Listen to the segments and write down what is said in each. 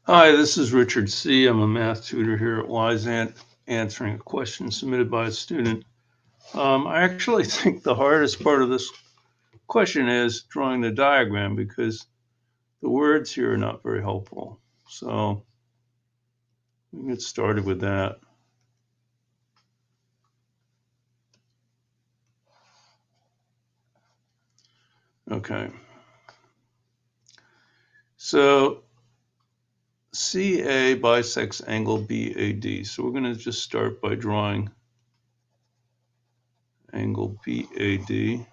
Hi, this is Richard C. I'm a math tutor here at Wyzant, answering a question submitted by a student. I actually think the hardest part of this question is drawing the diagram because the words here are not very helpful. So we can get started with that. Okay. So CA bisects angle BAD. So we're going to just start by drawing angle BAD.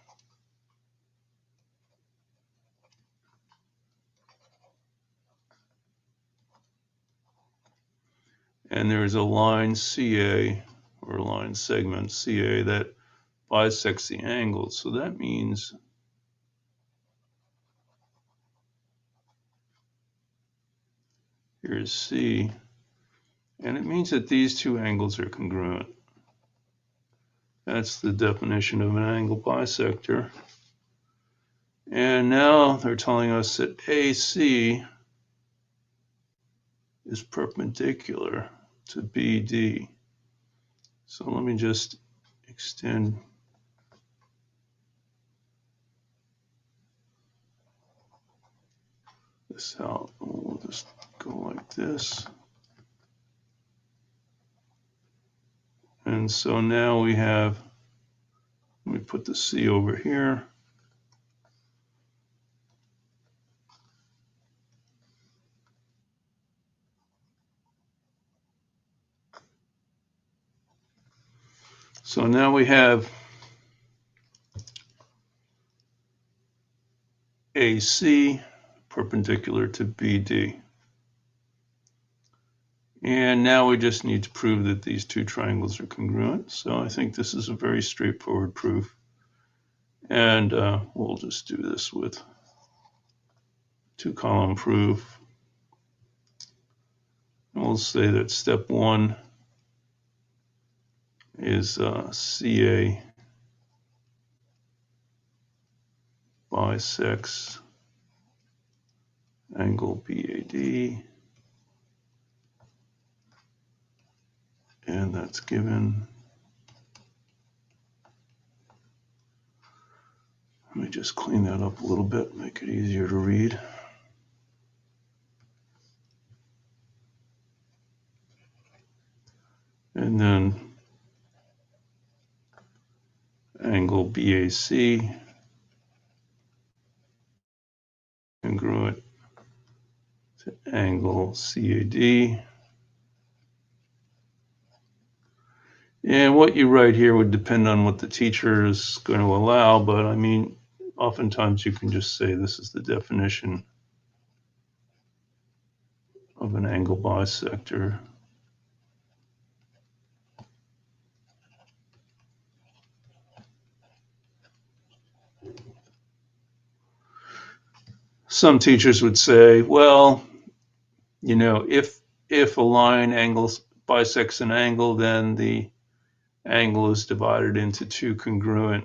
And there's a line CA, or a line segment CA, that bisects the angle. So that means here's C, and it means that these two angles are congruent. That's the definition of an angle bisector. And now they're telling us that AC is perpendicular to BD. So let me just extend this out. We'll just go like this. And so now we have, let me put the C over here. So now we have AC perpendicular to BD. And now we just need to prove that these two triangles are congruent. So I think this is a very straightforward proof. And we'll just do this with two-column proof. And we'll say that step one is CA bisects angle BAD. And that's given. Let me just clean that up a little bit, make it easier to read. And then angle BAC congruent to angle CAD. And what you write here would depend on what the teacher is going to allow, but I mean, oftentimes you can just say this is the definition of an angle bisector. Some teachers would say, well, you know, if a line bisects an angle, then the angle is divided into two congruent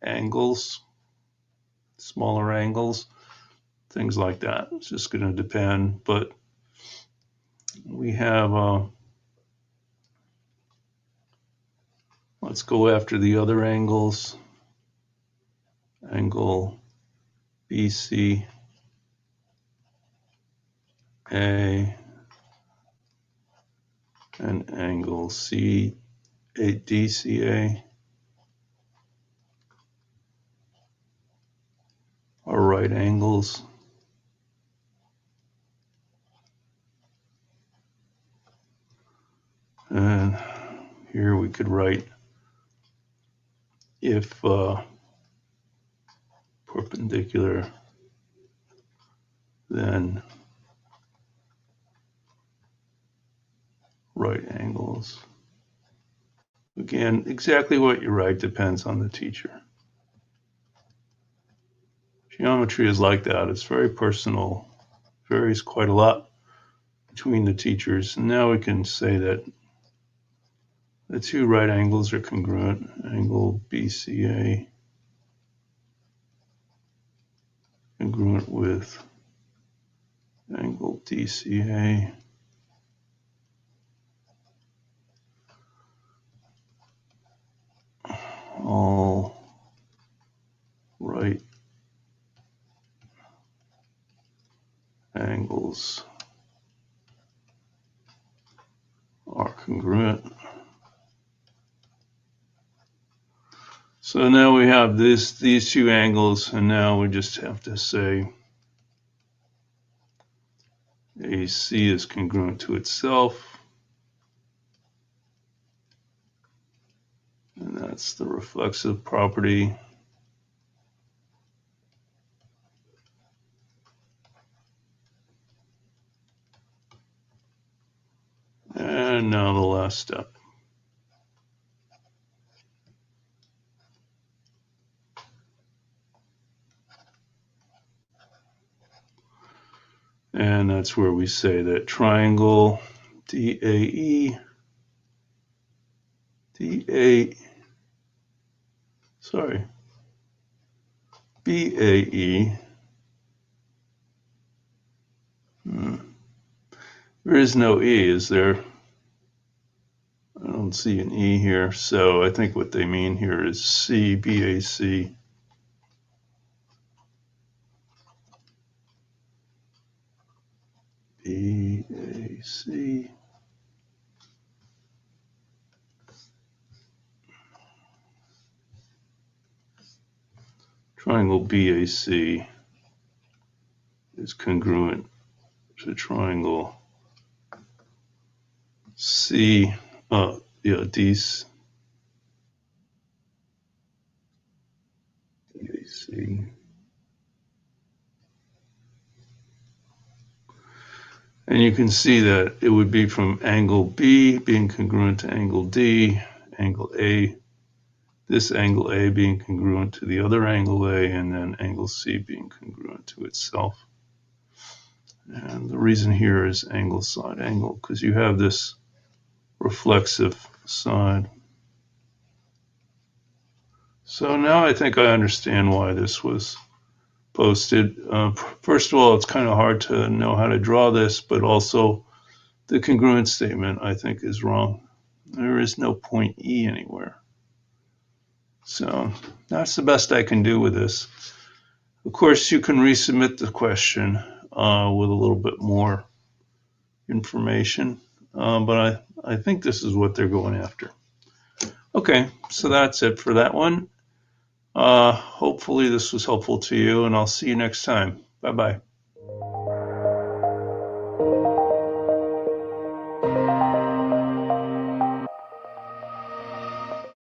angles, smaller angles, things like that. It's just going to depend, but we have, let's go after the other angles. Angle BCA and angle DCA are right angles. And here we could write if perpendicular, then right angles. Again, exactly what you write depends on the teacher. Geometry is like that. It's very personal, varies quite a lot between the teachers. And now we can say that the two right angles are congruent. Angle BCA congruent with angle DCA. All right angles are congruent. So now we have these two angles, and now we just have to say AC is congruent to itself. And that's the reflexive property. And now the last step. And that's where we say that triangle DAE, BAE. There is no E, is there? I don't see an E here, so I think what they mean here is CBAC. BAC. Triangle BAC is congruent to triangle C, DAC. And you can see that it would be from angle B being congruent to angle D, angle A, this angle A being congruent to the other angle A, and then angle C being congruent to itself. And the reason here is angle side angle, because you have this reflexive side. So now I think I understand why this was posted. First of all, it's kind of hard to know how to draw this, but also the congruence statement I think is wrong. There is no point E anywhere. So that's the best I can do with this. Of course, you can resubmit the question with a little bit more information, but I think this is what they're going after. Okay, so that's it for that one. Hopefully this was helpful to you, and I'll see you next time. Bye-bye.